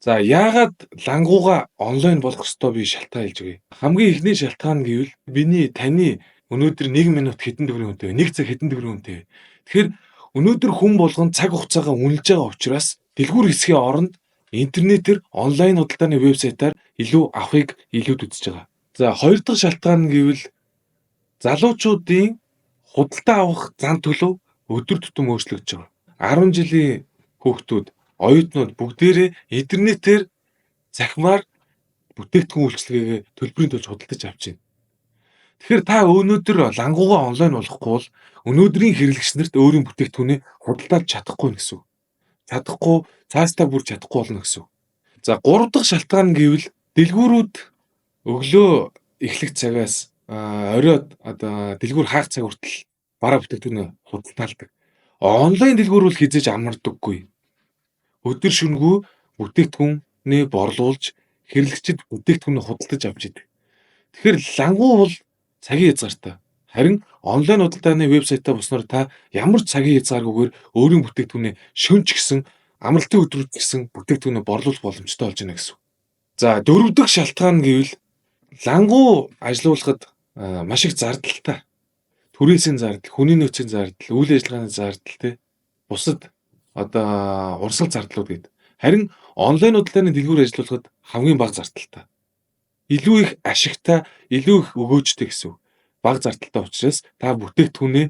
За яагаад лангууга онлайн болох ёстой би шалтгаан хэлж өгье. Хамгийн эхний шалтгаан гэвэл таны өнөөдөр 1 минут хэдэн төгрөгийн үнэтэй вэ? 1 цаг хэдэн төгрөгийн үнэтэй вэ? Тэгэхээр өнөөдөр хүн болгон цаг хугацаагаа үнэлж байгаа учраас дэлгүүр хэсгийн оронд интернетээр онлайн худалдааны вебсайтаар илүү авахыг илүүд үзэж байгаа. За хоёр дахь шалтгаан нь гэвэл залуучуудын худалдаа авах зан төлөв өдөр тутам өөрчлөгдөж байгаа. 10 жилийн хүүхдүүд, оюутнууд бүгдээрээ интернетээр захимаар бүтээгдэхүүн үйлчилгээгээ төлбөрийн төлж худалдаж авч байна. Тэгэхээр та өнөөдөр лангуугаа онлайн болохгүй бол өнөөдрийн хэрэглэгч нарт өөрийн бүтээгдэхүүнийг худалдаж чадахгүй гэсэн үг. Чадахгүй, цаастаа бүр чадахгүй болно гэсэн үг. За 3 дахь шалтгаан гэвэл дэлгүүрүүд өглөө эхлэх цагаас оройд дэлгүүр хаах цаг хүртэл бараа бүтээгдэхүүнээ худалдаалдаг. Онлайн дэлгүүр бол хизээж амардаггүй. Өдөр шөнөгүй бүтээгдэхүүнээ борлуулж хэрэглэгчид бүтээгдэхүүнээ худалдаж авч идэг. Тэгэхээр лангуу бол цагийн хязгаартай. Харин онлайн худалдааны вебсайтаа буснаар та ямар ч цагийн хязгааргүйгээр өөрийн бүтээгдэхүүнээ шөнө ч гэсэн амралтын өдрүүд гэсэн бүтээгдэхүүнээ борлуулах боломжтой болж байна гэсэн. За дөрөв дэх шалтгаан гэвэл лангуу ажилуулахад маш их зардалтай. Түрээсийн зардал, хүний нөөцийн зардал, үйл ажиллагааны зардал те бусад урсгал зардлууд гэдэг. Харин онлайн худалдааны дэлгүүр ажилуулахад хамгийн бага зардалтай. Илүү их ашигтай, илүү их өгөөжтэй гэсэн. Бага зардалтай учраас та бүтээгдэхүүнээ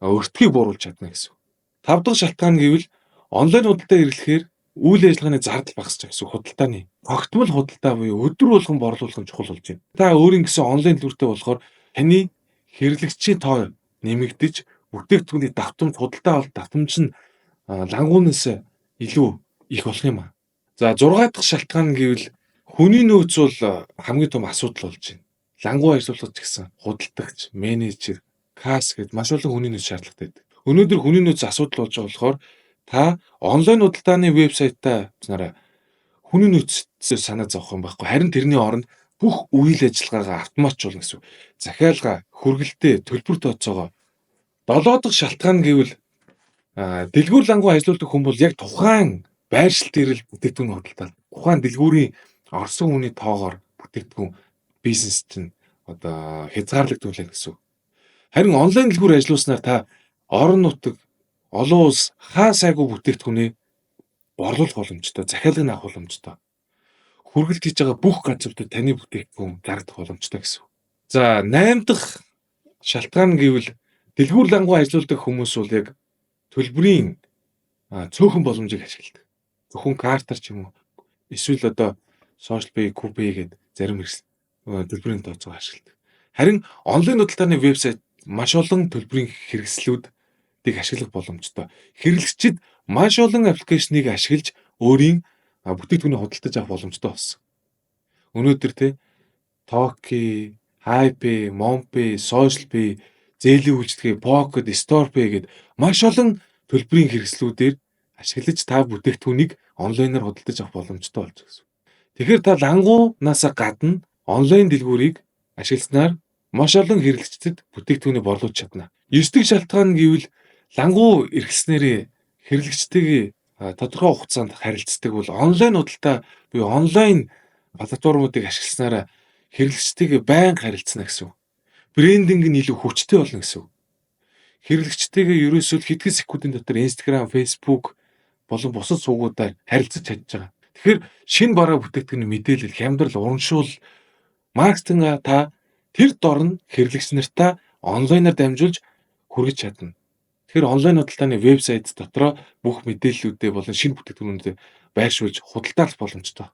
өртгийг бууруулж чадна гэсэн. 5 дахь шалтгаан гэвэл онлайн худалдаа эрхлэхээр үйл ажиллагааны зардал багасч байгаа гэсэн худалдааны. Тогтмол худалдаа буюу өдөр болгон борлуулах нь чухал болж байна. Та өөрийн гэсэн онлайн дэлгүүртэй болохоор таны хэрэглэгчийн тоо нэмэгдэж бүтээгдэхүүний худалдаа авалт давтамж нь лангуунаас илүү их болох юм аа. За 6 дахь шалтгаан гэвэл хүний нөөц бол хамгийн том асуудал болж байна. Лангуу ажиллуулах гэсэн худалдагч, менежер, касс гэд маш олон хүний нөөц шаардлагатай байдаг. Өнөөдөр хүний нөөц асуудал болж байгаа болохоор та онлайн худалдааны вебсайтаа буснараа хүний нөөцөөс санаа зовох юм байхгүй. Харин тэрний оронд бүх үйл ажиллагаагаа автоматжуулна гэсэн. Захиалга, хүргэлтээ, төлбөр тооцоогоо. 7 дахь шалтгаан гэвэл дэлгүүр лангуу ажилладаг хүн бол яг тухайн байршил дээр л бүтээгдэхүүн худалдаад. Тухайн дэлгүүрийн орсон хүний тоогоор бүтээгдэхүүн бизнес чинь хязгаарлагдуулна гэсэн. Харин онлайн дэлгүүр ажилласнаар та орон нутаг, олон улс хаа сайгүй бүтээгдэхүүнээ борлуулах боломжтой, захиалгыг авах боломжтой. Хүргэлт хийж байгаа бүх газруудад таны бүтээгдэхүүн зарагдах боломжтой гэсэн. За 8 дахь шалтгаан гэвэл дэлгүүр лангуу ажилладаг хүмүүс бол яг төлбөрийн цөөхөн боломжийг ашигладаг. Зөвхөн картаар ч юм уу эсвэл social pay, QPay гэдэг зарим төлбөрийн тооцоог ашигладаг. Харин онлайн худалдааны вебсайт маш олон төлбөрийн хэрэгслүүдийг ашиглах боломжтой. Хэрэглэгчид маш олон аппликейшнийг ашиглаж өөрийн бүтээгдэхүүнийг худалдаж авах боломжтой болсон. Өнөөдөр Toki, HiPay, MonPay, SocialPay, зээлийн үйлчилгээ, Pocket, StorePay гэдэг маш олон төлбөрийн хэрэгслүүдээр ашиглаж та бүтээгдэхүүнийг онлайнаар худалдаж авах боломжтой болж байгаа. Тэгэхээр та лангуунаас гадна онлайн дэлгүүрийг ашигласнаар маш олон хэрэглэгчдэд бүтээгдэхүүнийг борлуулж чадна. 9 дэх шалтгаан гэвэл лангуу эрхлснээр хэрэглэгчтэйгээ тодорхой хугацаанд харилцдаг бол онлайн худалдаа буюу онлайн платформуудыг ашигласнаар хэрэглэгчтэйгээ байнга харилцана гэсэн. Брендинг нь илүү хүчтэй болно гэсэн. Хэрэглэгчтэйгээ ерөөсөө хэдхэн секундын дотор Instagram, Facebook болон бусад сувгуудаар харилцаж чадж байгаа. Тэгэхээр шинэ бараа бүтээгдэхүүний мэдээлэл, хямдрал, урамшуул, маркетинг та тэр дорн хэрэглэгч нартаа онлайнаар дамжуулж хүргэж чадна. Тэгэхээр онлайн худалдааны вебсайт дотроо бүх мэдээллүүдээ болон шинэ бүтээгдэхүүнүүдэд байршуулж худалдаалах боломжтой.